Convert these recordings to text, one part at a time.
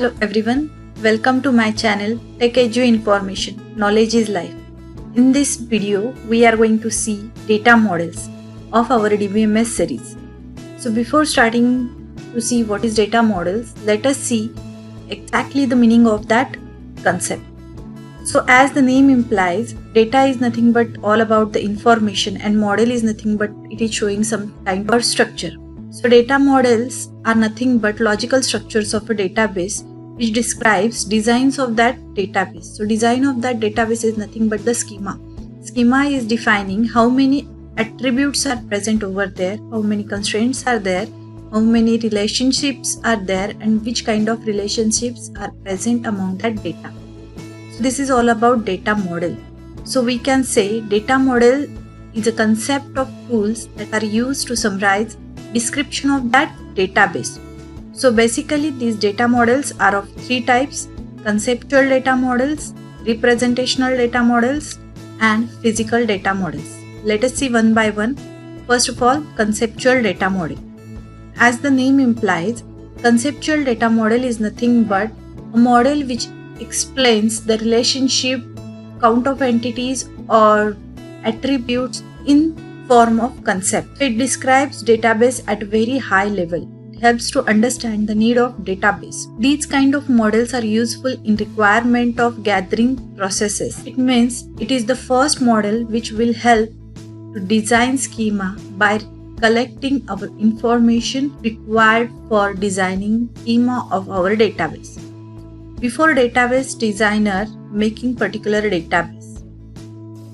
Hello everyone, welcome to my channel Tech Edu Information, Knowledge is Life. In this video, we are going to see data models of our DBMS series. So before starting to see what is data models, let us see exactly the meaning of that concept. So as the name implies, data is nothing but all about the information and model is nothing but it is showing some kind of structure. So data models are nothing but logical structures of a database which describes designs of that database. So design of that database is nothing but the schema. Schema is defining how many attributes are present over there, how many constraints are there, how many relationships are there, and which kind of relationships are present among that data. So this is all about data model. So we can say data model is a concept of tools that are used to summarize description of that database. So basically these data models are of three types: conceptual data models, representational data models, and physical data models. Let us see one by one. First of all, conceptual data model. As the name implies, conceptual data model is nothing but a model which explains the relationship, count of entities or attributes in form of concept. It describes database at a very high level. It helps to understand the need of database. These kind of models are useful in requirement of gathering processes. It means it is the first model which will help to design schema by collecting our information required for designing schema of our database. Before database designer making particular database,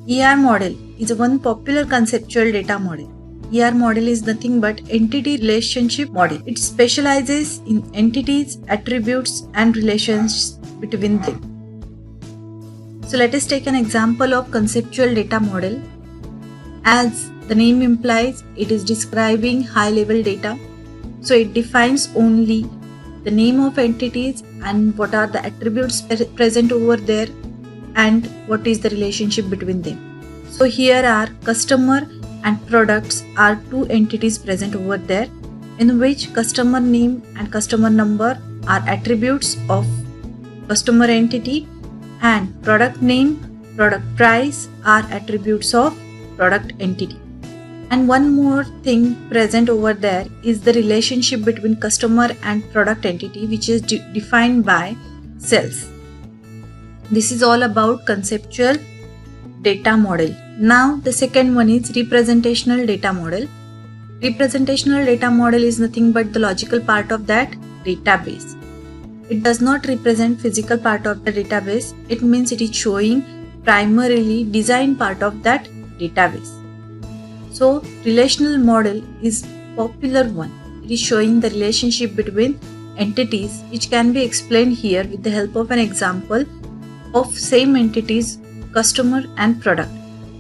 ER model is one popular conceptual data model. ER model is nothing but entity relationship model. It specializes in entities, attributes, and relations between them. So let us take an example of conceptual data model. As the name implies, it is describing high-level data. So it defines only the name of entities and what are the attributes present over there and what is the relationship between them. So here are customer and products are two entities present over there, in which customer name and customer number are attributes of customer entity and product name, product price are attributes of product entity. And one more thing present over there is the relationship between customer and product entity, which is defined by sales. This is all about conceptual data model. Now the second one is representational data model. Representational data model is nothing but the logical part of that database. It does not represent physical part of the database. It means it is showing primarily design part of that database. So relational model is popular one. It is showing the relationship between entities, which can be explained here with the help of an example of same entities, customer and product.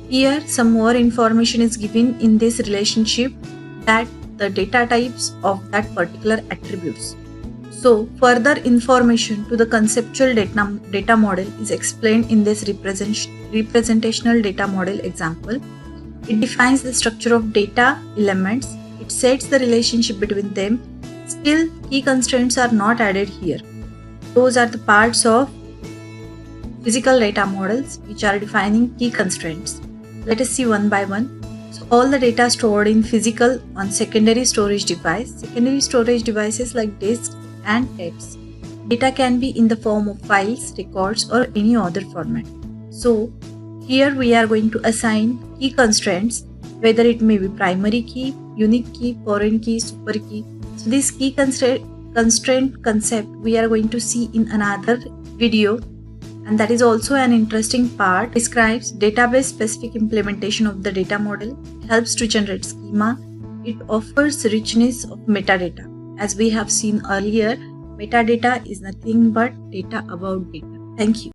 Here some more information is given in this relationship, that the data types of that particular attributes. So further information to the conceptual data model is explained in this representational data model example. It defines the structure of data elements. It sets the relationship between them. Still, key constraints are not added here. Those are the parts of physical data models which are defining key constraints. Let us see one by one. So all the data stored in physical on secondary storage device. Secondary storage devices like disks and tapes. Data can be in the form of files, records, or any other format. So here we are going to assign key constraints, whether it may be primary key, unique key, foreign key, super key. So this key constraint concept we are going to see in another video, and that is also an interesting part. Describes database specific implementation of the data model, helps to generate schema. It offers richness of metadata. As we have seen earlier, metadata is nothing but data about data. Thank you.